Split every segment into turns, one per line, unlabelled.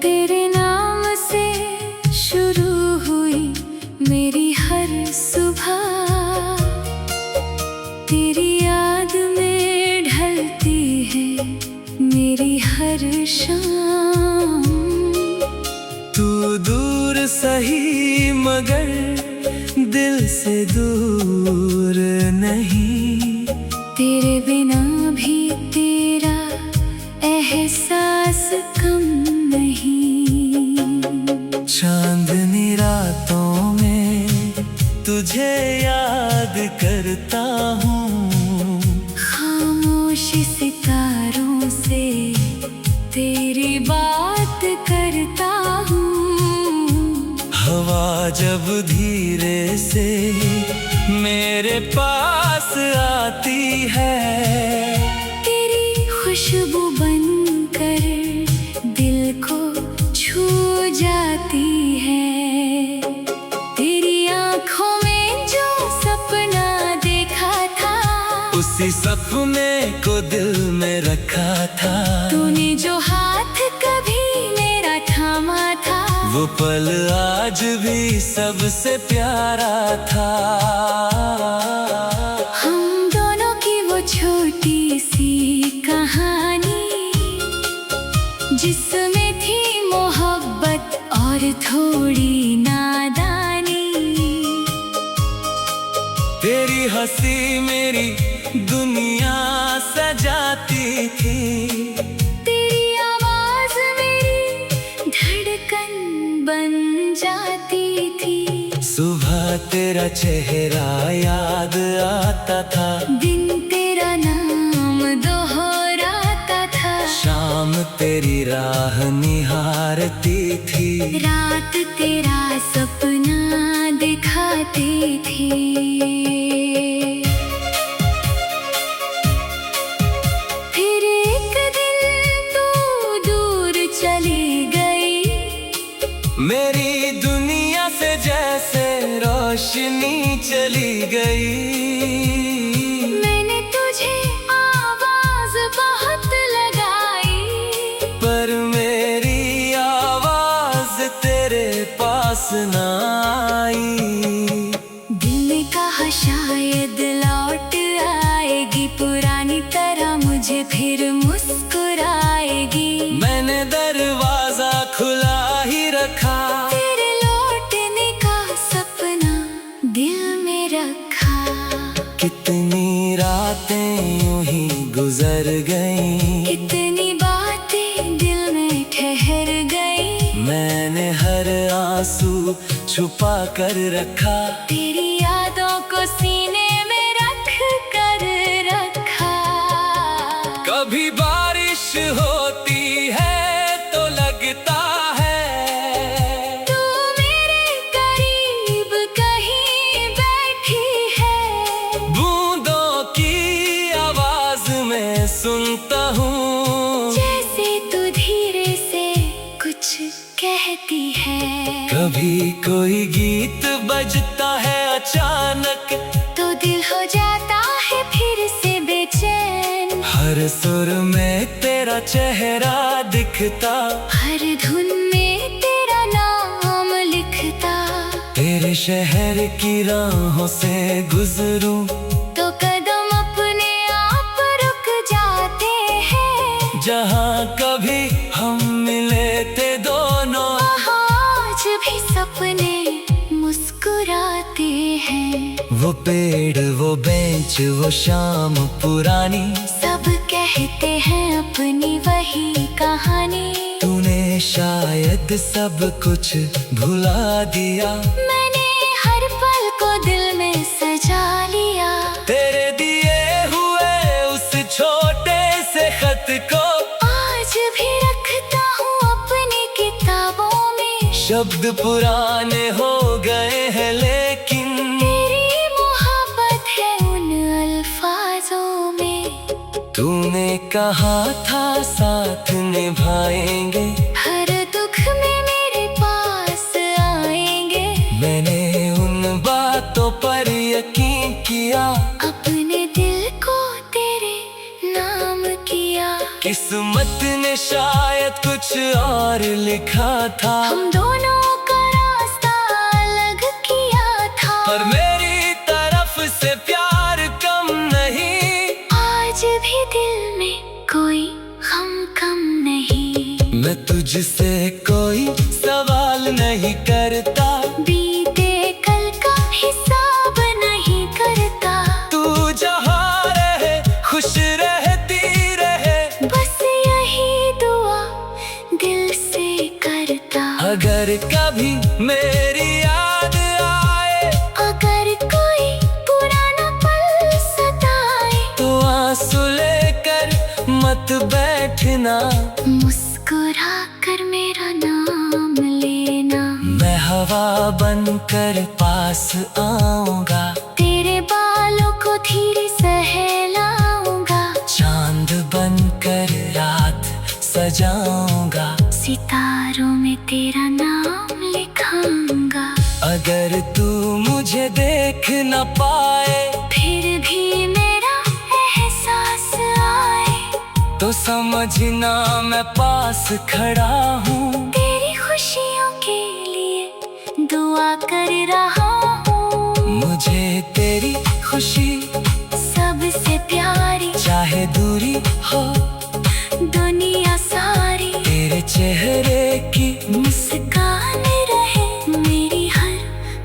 तेरे नाम से शुरू हुई मेरी हर सुबह, तेरी याद में ढलती है मेरी हर शाम।
तू दूर सही मगर दिल से दूर नहीं,
तेरे बिना भी तेरा एहसास कम नहीं।
चांदनी रातों में तुझे याद करता हूँ,
खामोश सितारों से तेरी बात करता हूँ।
हवा जब धीरे से मेरे पास आती है,
तेरी खुशबू बनकर दिल को छू जाती है। तेरी आँखों में जो सपना देखा था,
उसी सपने को दिल में रखा था।
तूने जो हाथ कभी मेरा थामा था,
वो पल आज भी सबसे प्यारा था।
हम दोनों की वो छोटी सी कहानी, जिसमें थी मोहब्बत और थोड़ी नादानी।
तेरी हंसी मेरी दुनिया सजाती थी,
तेरी आवाज मेरी धड़कन बन जाती थी।
सुबह तेरा चेहरा याद आता था,
दिन तेरा नाम दोहराता था।
शाम तेरी राह निहारती थी,
रात तेरा सपना दिखाती थी। फिर एक दिन तू दूर चली गई,
मेरी दुनिया से जैसे रोशनी चली गई।
मैंने तुझे आवाज बहुत लगाई,
पर मेरी आवाज तेरे पास ना आई।
दिल ने कहा शायद लौट आएगी, पुरानी तरह मुझे फिर मुस्कुराएगी।
मैंने दरवाजा खुला ही रखा,
तेरे लौटने का सपना दिल में रखा।
कितनी रातें यूं ही गुजर गईं,
कितनी बातें दिल में ठहर गई।
मैंने हर आंसू छुपा कर रखा,
तेरी यादों को सीने में रख कर रखा।
कभी बारिश होती है तो लगता है,
तू मेरे करीब कहीं बैठी है।
बूंदों की आवाज में सुनता हूँ,
जैसे तू धीरे से कुछ कहती है।
कभी कोई गीत बजता है अचानक,
तो दिल हो जाता है फिर से बेचैन।
हर सुर में तेरा चेहरा दिखता,
हर धुन में तेरा नाम लिखता।
तेरे शहर की राहों से गुजरूं,
तो कदम अपने आप रुक जाते हैं।
जहाँ कभी हम मिले थे दोनों,
आज भी सपने मुस्कुराते हैं।
वो पेड़ वो बेंच वो शाम पुरानी,
सब कहते हैं अपनी वही कहानी।
तूने शायद सब कुछ भुला दिया,
मैंने हर पल को दिल में सजा लिया।
तेरे दिए हुए उस छोटे से खत को
आज भी रखता हूँ अपनी किताबों में।
शब्द पुराने हो गए हैं लेकिन
तेरी
कहा था साथ निभाएंगे,
हर दुख में मेरे पास आएंगे।
मैंने उन बातों पर यकीन किया,
अपने दिल को तेरे नाम किया।
किस्मत ने शायद कुछ और लिखा था,
हम दोनों का रास्ता अलग किया था।
पर मेरी तरफ से प्यार कम नहीं,
आज भी दिल में कोई गम कम नहीं।
मैं तुझसे कोई सवाल नहीं करता,
बीते कल का हिसाब नहीं करता।
तू जहाँ रहे खुश रहती रहे,
बस यही दुआ दिल से करता।
अगर कभी मेरी याद आए,
अगर कोई पुराना पल सताए,
तो आंसू लेकर मत बैठना,
मुस्कुरा कर मेरा नाम लेना।
मैं हवा बनकर पास आऊंगा,
तेरे बालों को धीरे सहलाऊंगा।
चांद बनकर रात सजाऊंगा,
सितारों में तेरा नाम लिखाऊंगा।
अगर तू मुझे देख न पाए,
फिर भी मेरा एहसास आए,
तो समझना मैं पास खड़ा हूँ,
तेरी खुशियों के लिए दुआ कर रहा हूँ।
मुझे तेरी खुशी
सबसे प्यारी,
चाहे दूरी हो
दुनिया सारी।
तेरे चेहरे की
मुस्कान रहे मेरी हर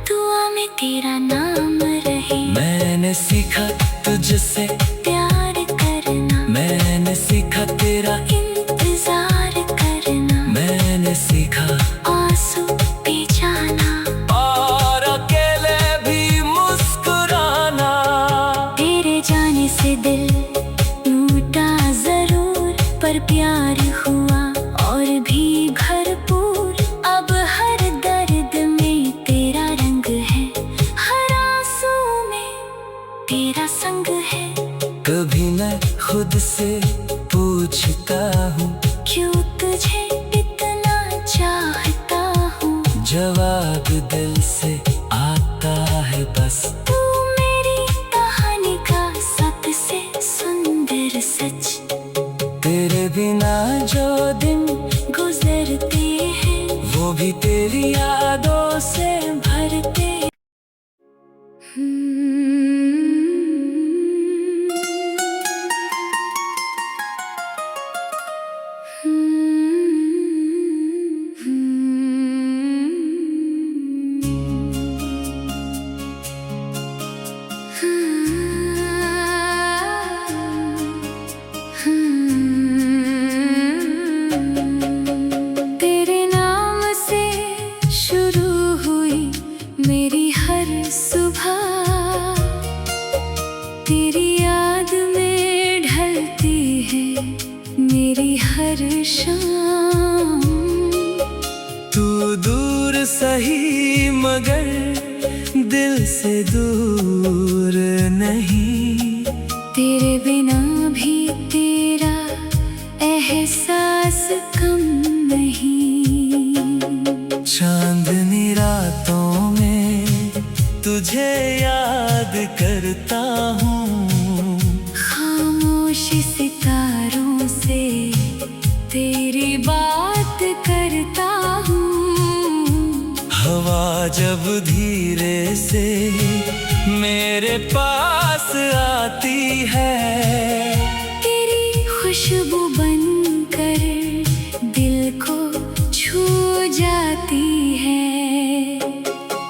दुआ में, तेरा नाम रहे।
मैंने सीखा तुझसे
प्यार करना,
मैंने सीखा तेरा
इंतजार करना।
मैंने सीखा
आंसू पी जाना,
और अकेले भी मुस्कुराना।
तेरे जाने से दिल टूटा जरूर, पर प्यार हुआ और भी भरपूर। अब हर दर्द में तेरा रंग है, हर आंसू में तेरा संग है।
कभी मैं खुद से पूछता हूँ,
क्यों तुझे इतना चाहता हूँ।
जवाब दिल से आता है बस,
तू मेरी कहानी का सबसे सुंदर सच।
तेरे बिना जो दिन
गुजरते हैं,
वो भी तेरी यादों से भरते।
तेरे नाम से शुरू हुई मेरी हर सुबह, तेरी याद में ढलती है मेरी हर शाम।
तू दूर सही मगर दिल से दूर नहीं,
तेरे बिना भी तेरा एहसास कम नहीं।
चांदनी रातों में तुझे याद करता हूँ,
खामोश सितारों से तेरी बात करता हूँ।
हवा जब धीरे से मेरे पास आती है,
तेरी खुशबू बनकर दिल को छू जाती है।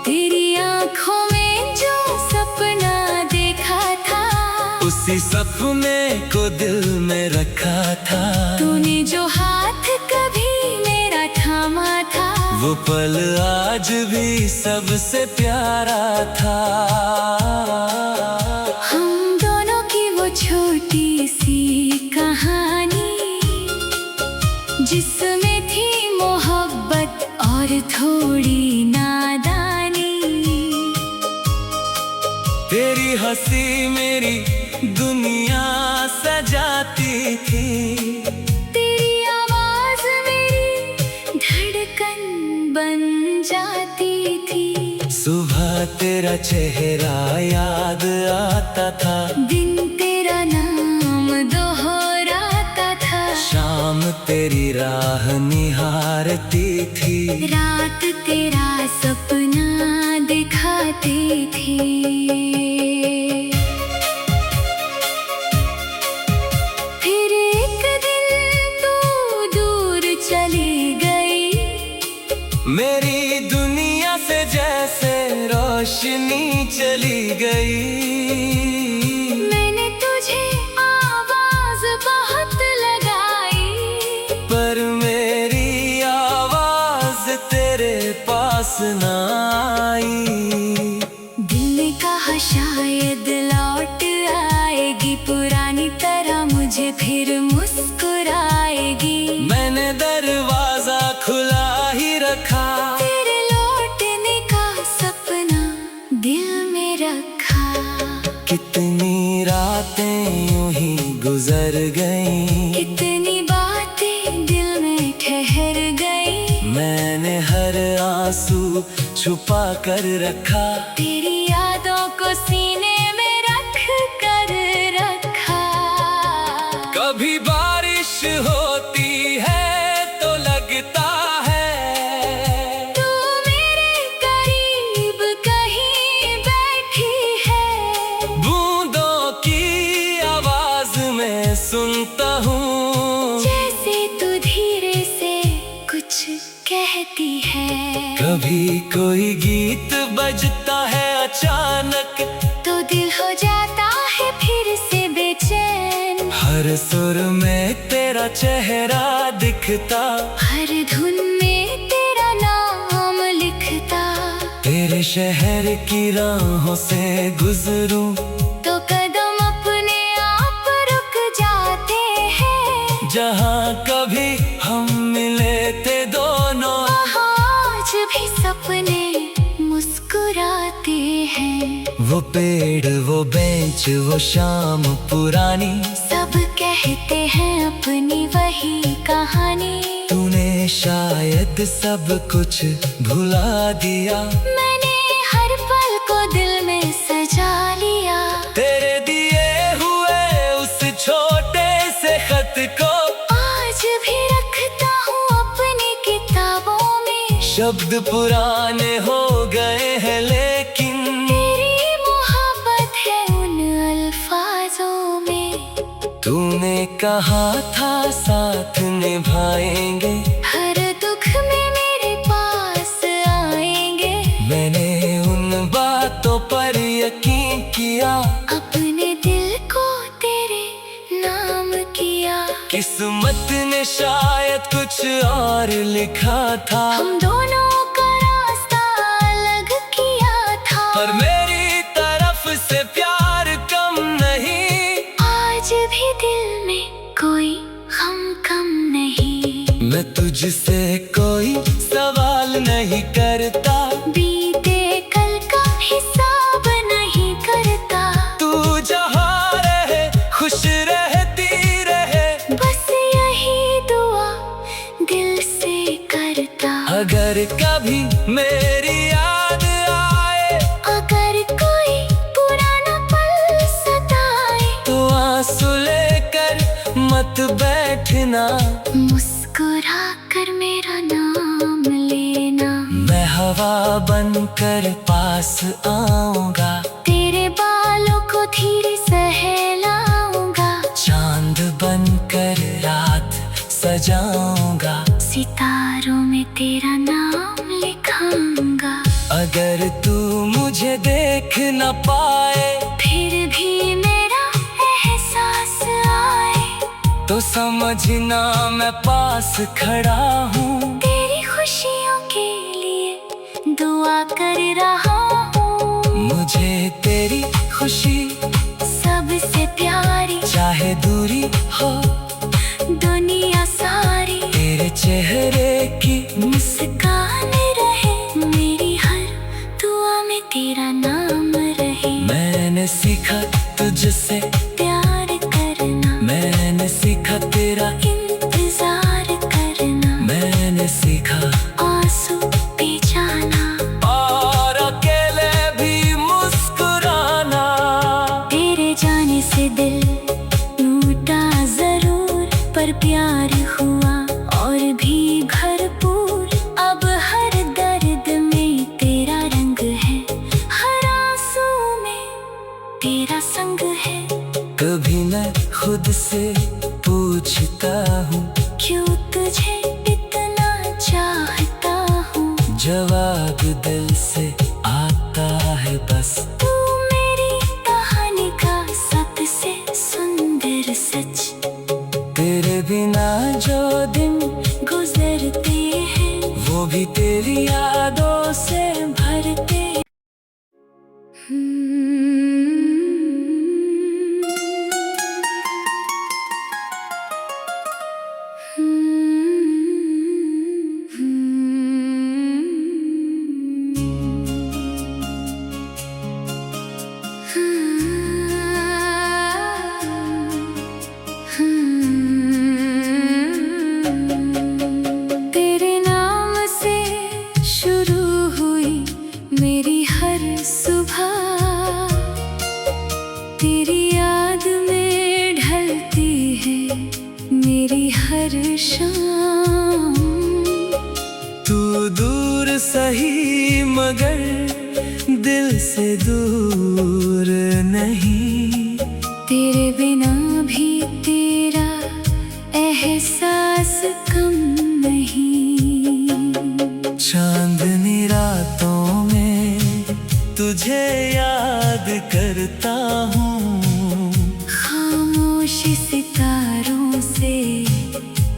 तेरी आँखों में जो सपना देखा था,
उसी सपने को दिल में रखा था।
तूने जो हाथ कभी मेरा थामा था,
वो पल आज भी सबसे प्यारा था।
हम दोनों की वो छोटी सी कहानी, जिसमें थी मोहब्बत और थोड़ी नादानी।
तेरी हंसी मेरी दुनिया सजाती थी।
तेरी आवाज मेरी धड़कन बन जाती थी।
सुबह तेरा चेहरा याद आता था,
दिन तेरा नाम दोहराता था।
शाम तेरी राह निहारती थी,
रात तेरा सपना दिखाती थी। फिर एक दिन तू दूर चली गई,
मेरी दुनिया से जैसे रोशनी चली गई।
मैंने तुझे आवाज बहुत लगाई,
पर मेरी आवाज तेरे पास न आई।
दिल ने कहा शायद लौट आएगी, पुरानी तरह मुझे फिर मुस्कुराएगी।
मैंने दरवाजा खुला ही रखा,
तेरे लौटने का सपना दिल में रखा।
कितनी रातें यूं ही गुजर गईं,
कितनी बातें दिल में ठहर गई।
मैंने हर आंसू छुपा कर रखा,
तेरी यादों को सीने में रख कर रखा।
कभी बारिश होती है तो लगता है
तू मेरे करीब कहीं बैठी है।
बूंदों की आवाज में सुनता हूँ,
जैसे तू धीरे से कुछ कहती है।
कभी कोई गीत बजता है अचानक,
तो दिल हो जाता है फिर से बेचैन।
हर सुर में तेरा चेहरा दिखता,
हर धुन में तेरा नाम लिखता।
तेरे शहर की राहों से गुजरूं,
तो कदम अपने आप रुक जाते हैं।
जहाँ कभी हम मिले थे दोनों,
आज भी सपने मुस्कुराते हैं।
वो पेड़, वो बेंच, वो शाम पुरानी,
सब कहते हैं अपनी वही कहानी।
तूने शायद सब कुछ भुला दिया,
मैंने हर पल को दिल में सजा लिया।
तेरे दिए हुए उस छोटे से खत को
आज भी रखता हूँ अपनी किताबों में।
शब्द पुराने हो गए हैं लेकिन
तेरी मोहब्बत है उन अल्फाजों में।
तूने कहा था साथ निभाएंगे,
हर दुख में मेरे पास आएंगे।
मैंने उन बातों पर यकीन किया,
अपने दिल को तेरे नाम किया।
किस्मत ने शायद कुछ और लिखा था,
हम दोनों का रास्ता अलग किया था।
पर मेरी तरफ से प्यार कम नहीं।
आज भी दिल में कोई गम कम नहीं।
मैं तुझसे कोई सवाल नहीं करता,
बीते कल का हिसाब नहीं करता।
तू जहाँ रहे खुश रहती रहे,
बस यही दुआ दिल से करता।
अगर कभी मेरी याद आए,
अगर कोई पुराना पल सताए,
तो आंसू लेकर मत बैठना,
मुस्कुरा कर मेरा नाम लेना।
मैं हवा बनकर पास आऊंगा,
तेरे बालों को धीरे सहलाऊंगा।
चांद बनकर रात सजाऊंगा,
सितारों में तेरा नाम लिखाऊंगा।
अगर तू मुझे देख न पाए,
फिर भी मेरा एहसास आए,
तो समझना मैं पास खड़ा हूँ।
तेरी खुशियों के लिए दुआ कर रहा हूँ।
मुझे तेरी खुशी
सबसे प्यारी,
चाहे दूरी हो
दुनिया सारी।
तेरे चेहरे की
मुस्कान रहे मेरी हर दुआ में, तेरा नाम रहे।
मैंने सीखा तुझसे
तेरा संग है।
कभी मैं खुद से पूछता हूँ,
क्यों तुझे इतना चाहता हूँ।
जवाब दिल से आता है बस।
तू मेरी कहानी का सबसे सुंदर सच।
तेरे बिना जो दिन
गुजरते हैं
वो भी तेरी यादों से भरते।
तेरे नाम से शुरू हुई मेरी हर सुबह, तेरी याद में ढलती है मेरी हर शाम।
तू दूर सही मगर दिल से दूर नहीं।
तेरे बिना भी तेरा एहसास कम नहीं।
चांदनी रातों में तुझे याद करता हूँ।
खामोश सितारों से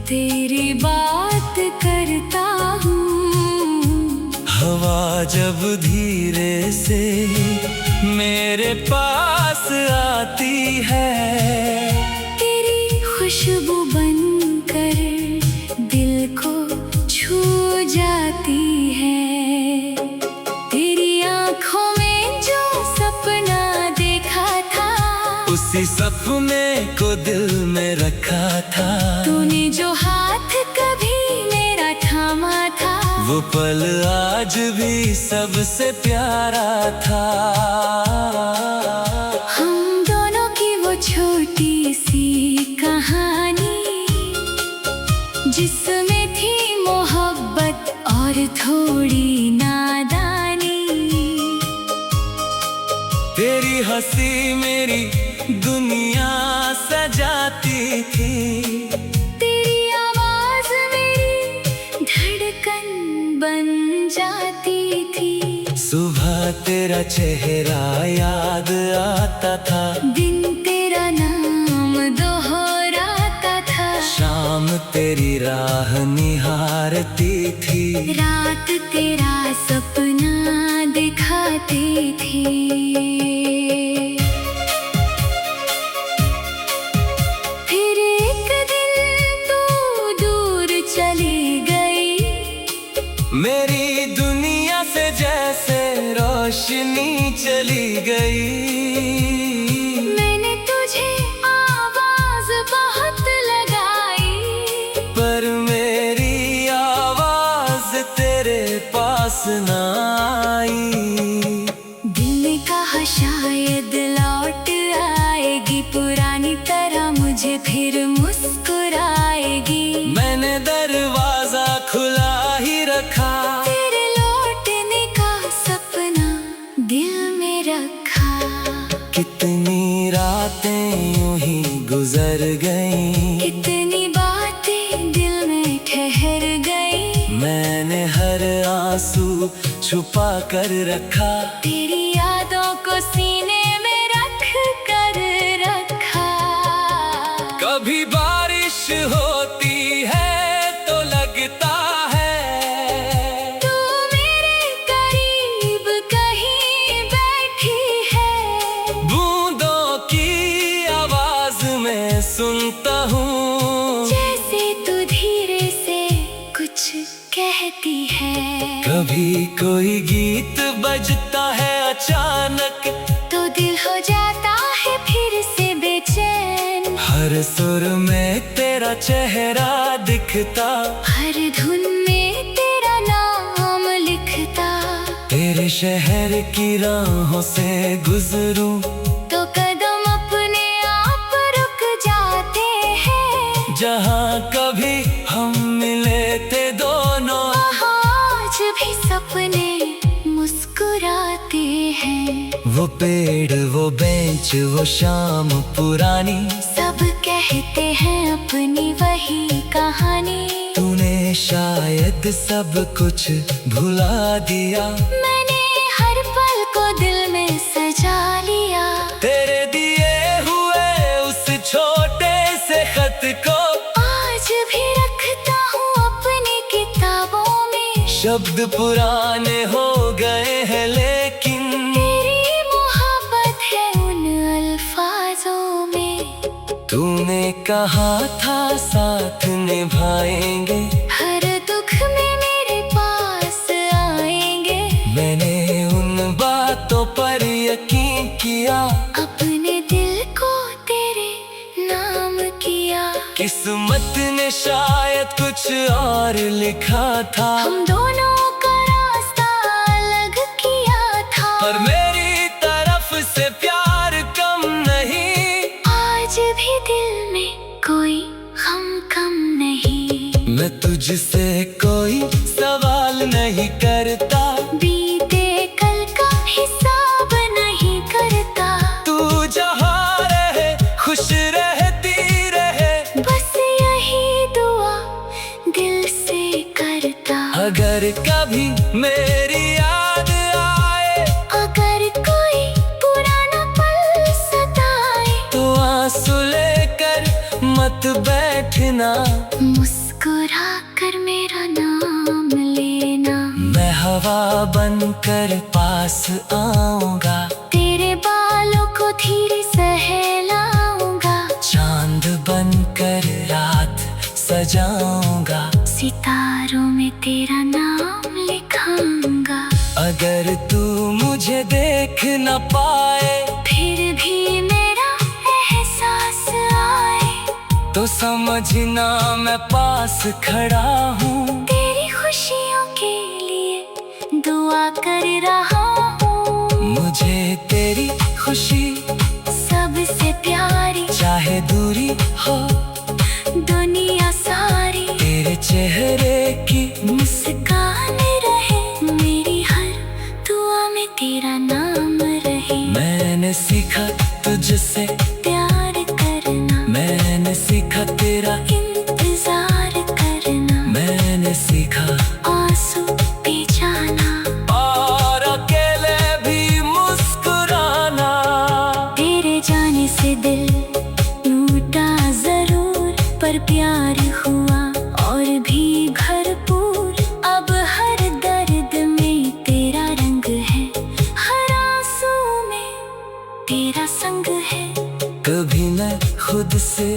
तेरी बात करता हूँ।
हवा जब धीरे से मेरे पास आती है,
तेरी खुशबू बनकर दिल को छू जाती है। तेरी आँखों में जो सपना देखा था,
उसी सपने को दिल में रखा था।
तूने जो हाथ कभी मेरा थामा था,
वो पल आज भी सबसे प्यारा था।
हम दोनों की वो छोटी सी कहानी, जिसमें थी मोहब्बत और थोड़ी नादानी।
तेरी हंसी मेरी दुनिया सजाती थी।
तेरी आवाज मेरी धड़कन बन जाती थी।
सुबह तेरा चेहरा याद आता था,
दिन तेरा नाम दोहराता था।
शाम तेरी राह निहारती थी।
रात तेरा सपना दिखाती थी। फिर एक दिन तू दूर चली गई,
मेरी दुनिया से जैसे रोशनी चली गई।
मैंने तुझे आवाज बहुत लगाई,
पर मेरी आवाज तेरे पास न आई।
दिल ने कहा शायद लौट आएगी, पुरानी तरह मुझे फिर मुस्कुराएगी।
मैंने दरवाजा खुला ही रखा,
तेरे लौटने का सपना दिल में रखा।
कितनी रातें यूं ही गुजर गईं,
कितनी बातें दिल में ठहर गई।
मैंने हर आंसू छुपा कर रखा।
तेरी यादों को सीने में रख कर रखा।
कभी बारिश होती है तो लगता है
तू मेरे करीब कहीं बैठी है।
बूंदों की आवाज में सुनता हूँ,
जैसे तू धीरे से कुछ कहती है।
कभी कोई गीत बजता है अचानक,
तो दिल हो जाता है फिर से बेचैन।
हर सुर में तेरा चेहरा दिखता,
हर धुन में तेरा नाम लिखता।
तेरे शहर की राहों से गुजरूं
तो कदम अपने आप रुक जाते हैं।
जहाँ कभी हम मिले थे दोनों,
वहाँ आज भी सपने मुस्कुराते हैं।
वो पेड़, वो बेंच, वो शाम पुरानी,
सब कहते हैं अपनी वही कहानी।
तूने शायद सब कुछ भुला दिया,
मैंने हर पल को दिल में सजा लिया।
तेरे दिए हुए उस छोटे से खत को
आज भी रखता हूँ अपनी किताबों में।
शब्द पुराने हो गए हैं लेकिन
तेरी मोहब्बत है उन अल्फाजों में।
तूने कहा था साथ निभाएंगे,
हर दुख में मेरे पास आएंगे।
मैंने उन बातों पर यकीन किया,
अपने दिल को तेरे नाम किया।
किस्मत ने शायद कुछ और लिखा था,
हम दोनों का रास्ता अलग किया था।
पर मेरी तरफ से प्यार कम नहीं,
आज भी दिल में कोई गम कम नहीं।
मैं तुझसे कोई सवाल नहीं करता,
बीते कल का हिसाब नहीं करता।
तू जहाँ रहे खुश रहती रहे,
बस यही दुआ दिल से करता।
अगर कभी मेरी याद आए,
अगर कोई पुराना पल सताए,
तो आंसू लेकर मत बैठना,
मुस्कुरा कर मेरा नाम लेना।
मैं हवा बनकर पास आऊंगा,
तेरे बालों को धीरे सहलाऊंगा।
चांद बनकर रात सजाऊंगा,
सितारों में तेरा नाम लिखाऊंगा।
अगर तू मुझे देख न पाए,
फिर भी मेरा एहसास आए,
तो समझना मैं पास खड़ा हूँ।
तेरी खुशियों के लिए दुआ कर रहा हूँ।
मुझे तेरी खुशी
सबसे प्यारी,
चाहे दूरी हो
दुनिया सारी।
तेरे चेहरे की
मुस्कान रहे मेरी हर दुआ में, तेरा नाम रहे।
मैंने सीखा तुझसे
प्यार करना,
मैंने सीखा तेरा
इंतजार करना।
मैंने सीखा
आंसू पी जाना,
और अकेले भी मुस्कुराना।
तेरे जाने से दिल टूटा जरूर, पर प्यार हुआ और भी भरपूर। अब हर दर्द में तेरा रंग है, हर आंसू में तेरा संग है।
कभी मैं खुद से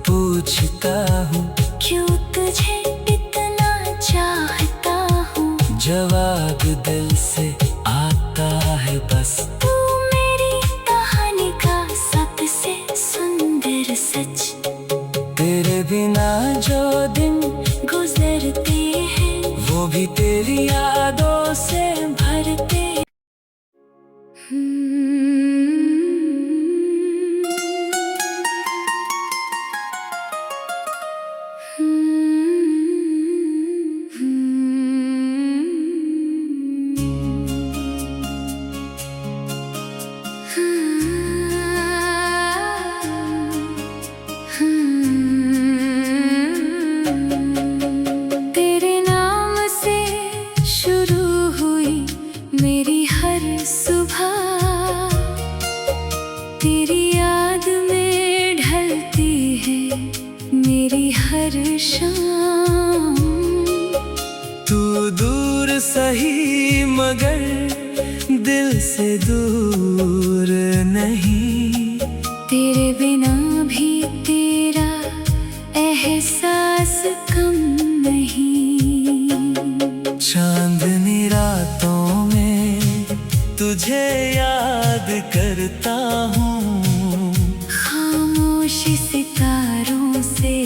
पूछता हूँ,
क्यों तुझे इतना चाहता हूँ।
जवाब दिल से आता है बस,
तू मेरी कहानी का सबसे सुंदर सच।
तेरे बिना जो दिन
गुजरते हैं,
वो भी तेरी यादों से भरते।
तेरे नाम से शुरू हुई मेरी हर सुबह, तेरी याद में ढलती है मेरी हर शाम।
तू दूर सही मगर दिल से दूर नहीं,
तेरे बिना भी तेरा एहसास कम नहीं।
चांदनी रातों में तुझे याद करता हूँ,
खामोश सितारों से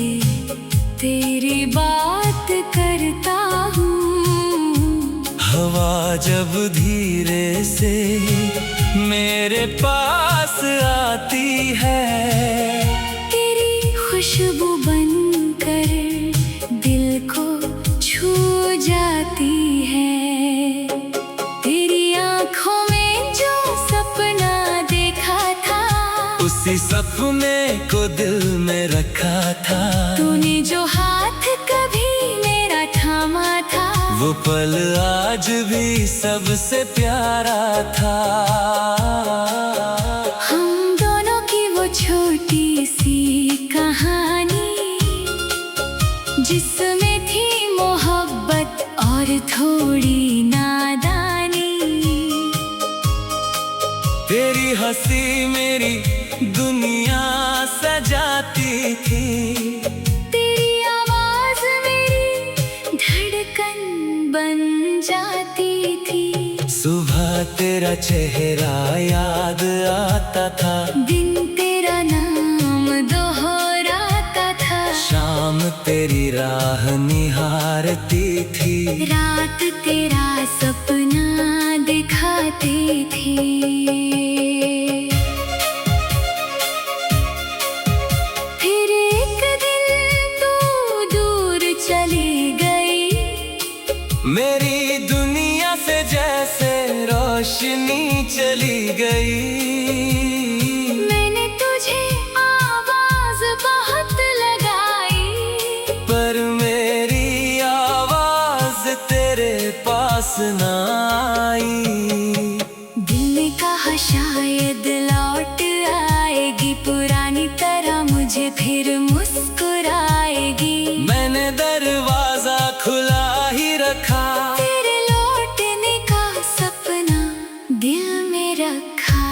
तेरी बात करता हूँ।
हवा जब धीरे से मेरे पास आती है,
तेरी खुशबू बनकर दिल को छू जाती है। तेरी आंखों में जो सपने
उसी सपने को दिल में रखा था।
तूने जो हाथ कभी मेरा थामा था,
वो पल आज भी सबसे प्यारा था।
हम दोनों की वो छोटी सी कहानी, जिसमें थी मोहब्बत और थोड़ी नादानी।
तेरी हंसी मेरी दुनिया सजाती थी,
तेरी आवाज मेरी धड़कन बन जाती थी।
सुबह तेरा चेहरा याद आता था,
दिन तेरा नाम दोहराता था।
शाम तेरी राह निहारती थी,
रात तेरा सपना दिखाती थी। फिर एक दिन तू दूर चली गई,
मेरी दुनिया से जैसे रोशनी चली गई।
मैंने तुझे आवाज बहुत लगाई,
पर मेरी आवाज तेरे पास ना आई।
दिल ने कहा शायद लौट आएगी, पुरानी तरह मुझे फिर मुस्कुराएगी।
मैंने दरवाजा खुला ही रखा,
तेरे लौटने का सपना दिल में रखा।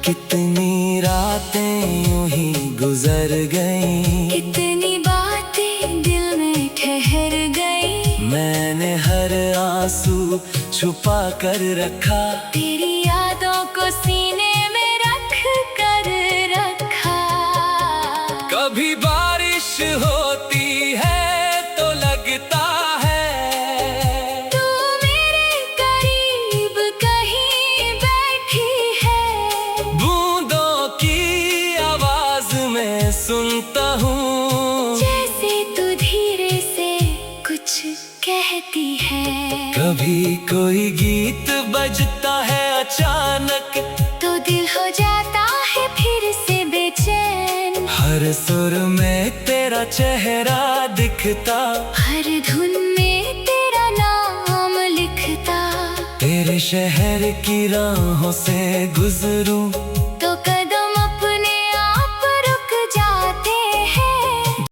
कितनी रातें यूं ही गुजर गईं,
कितनी बातें दिल में ठहर गई।
मैंने हर आंसू छुपा कर रखा,
तेरी यादों को सीने में रख कर रखा।
कभी बारिश होती है तो लगता है
तू मेरे करीब कहीं बैठी है।
बूंदों की आवाज में सुनता हूँ,
जैसे तू धीरे से कुछ कहती है।
कभी कोई गीत बजता है अचानक,
तो दिल हो जाता है फिर से बेचैन।
हर सुर में तेरा चेहरा दिखता,
हर धुन में तेरा नाम लिखता।
तेरे शहर की राहों से गुजरूं